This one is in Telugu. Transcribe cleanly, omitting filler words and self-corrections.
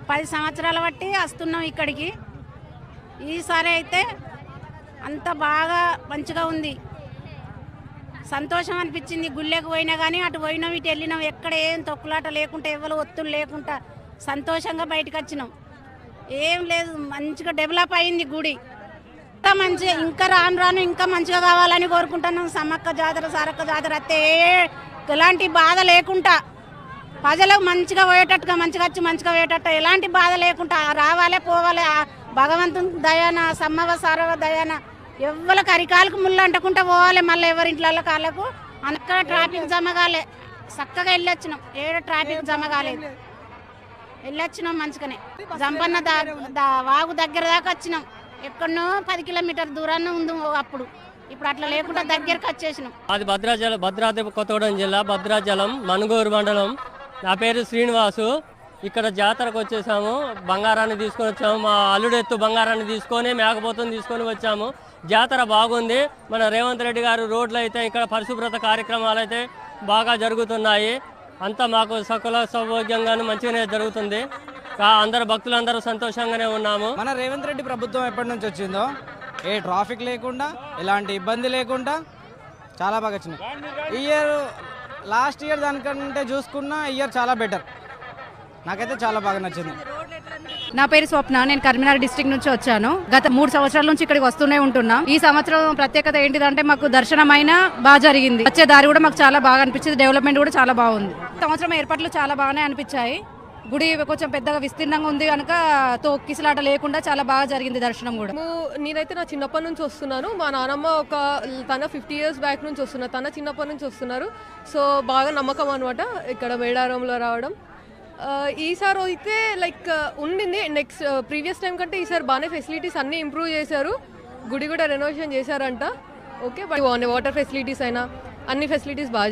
10 సంవత్సరాల బట్టి వస్తున్నాం ఇక్కడికి. ఈసారి అయితే అంత బాగా మంచిగా ఉంది, సంతోషం అనిపించింది. గుళ్ళకి పోయినా కానీ అటు పోయినాం ఇటు వెళ్ళినాం, ఎక్కడ ఏం తొక్కులాట లేకుండా ఎవరు ఒత్తులు లేకుండా సంతోషంగా బయటకు వచ్చినాం. ఏం లేదు, మంచిగా డెవలప్ అయింది గుడి. ఇంకా మంచిగా, ఇంకా రాను రాను ఇంకా మంచిగా కావాలని కోరుకుంటున్నాం. సమ్మక్క జాతర సారక్క జాతర అయితే ఎలాంటి బాధ లేకుండా ప్రజలకు మంచిగా పోయేటట్టుగా, మంచిగా వచ్చి మంచిగా పోయేటట్టు ఎలాంటి బాధ లేకుండా రావాలి పోవాలి. భగవంతుని దయాన, సమ్మవ సారవ దయాన ఎవ్వరికి అరికాలకు ముళ్ళు అంటకుండా పోవాలి. మళ్ళీ ఎవరింట్ల కాళ్ళకు అక్కడ ట్రాఫిక్ జమ కాలే, చక్కగా వెళ్ళొచ్చినాం. ట్రాఫిక్ జమ కాలేదు, వెళ్ళొచ్చినాం మంచిగానే. జంపన్న వాగు దగ్గర దాకా వచ్చినాం. ఎక్కడనో 10 కిలోమీటర్ దూరాన్ని ఉంది అప్పుడు, ఇప్పుడు అట్లా లేకుండా దగ్గరకు వచ్చేసినాం. అది భద్రాద్రి కొత్తగూడెం జిల్లా భద్రాచలం మనుగూరు మండలం. నా పేరు శ్రీనివాసు. ఇక్కడ జాతరకు వచ్చేసాము, బంగారాన్ని తీసుకొని వచ్చాము. మా అల్లుడెత్తు బంగారాన్ని తీసుకొని మేకపోతుని తీసుకొని వచ్చాము. జాతర బాగుంది. మన రేవంత్ రెడ్డి గారు రోడ్లు అయితే ఇక్కడ పరిశుభ్రత కార్యక్రమాలు అయితే బాగా జరుగుతున్నాయి. అంతా మాకు సకల సౌభాగ్యంగాను మంచిగానే జరుగుతుంది. అందరు భక్తులందరూ సంతోషంగానే ఉన్నాము. మన రేవంత్ రెడ్డి ప్రభుత్వం ఎప్పటి నుంచి వచ్చిందో ఏ ట్రాఫిక్ లేకుండా, ఎలాంటి ఇబ్బంది లేకుండా చాలా బాగా వచ్చింది. ఈ ఇయర్ లాస్ట్ ఇయర్ దానికంటే చూసుకున్నా ఈ ఇయర్ చాలా బెటర్. నాకైతే చాలా బాగా నచ్చింది. నా పేరు స్వప్న, నేను కరీంనగర్ డిస్ట్రిక్ట్ నుంచి వచ్చాను. గత 3 సంవత్సరాల నుంచి ఇక్కడికి వస్తూనే ఉంటున్నాం. ఈ సంవత్సరం ప్రత్యేకత ఏంటిదంటే మాకు దర్శనం అయినా బాగా జరిగింది. వచ్చే దారి కూడా మాకు చాలా బాగా అనిపించింది. డెవలప్మెంట్ కూడా చాలా బాగుంది. సంవత్సరం ఏర్పాట్లు చాలా బాగానే అనిపించాయి. గుడి కొంచెం పెద్దగా విస్తీర్ణంగా ఉంది కనుక తోక్కిసలాట లేకుండా చాలా బాగా జరిగింది దర్శనం కూడా. నేనైతే నా చిన్నప్పటి నుంచి వస్తున్నాను. మా నానమ్మ తన 50 years బ్యాక్ నుంచి వస్తున్నారు, తన చిన్నప్పటి నుంచి వస్తున్నారు. సో బాగా నమ్మకం అనమాట ఇక్కడ మేడారంలో రావడం. ఈసారి అయితే లైక్ ఉండింది, నెక్స్ట్ ప్రీవియస్ టైం కంటే ఈసారి బాగానే ఫెసిలిటీస్ అన్నీ ఇంప్రూవ్ చేశారు. గుడి కూడా రెనోవేషన్ చేశారంట. ఓకే, బట్ వాటర్ ఫెసిలిటీస్ అయినా అన్ని ఫెసిలిటీస్ బాగా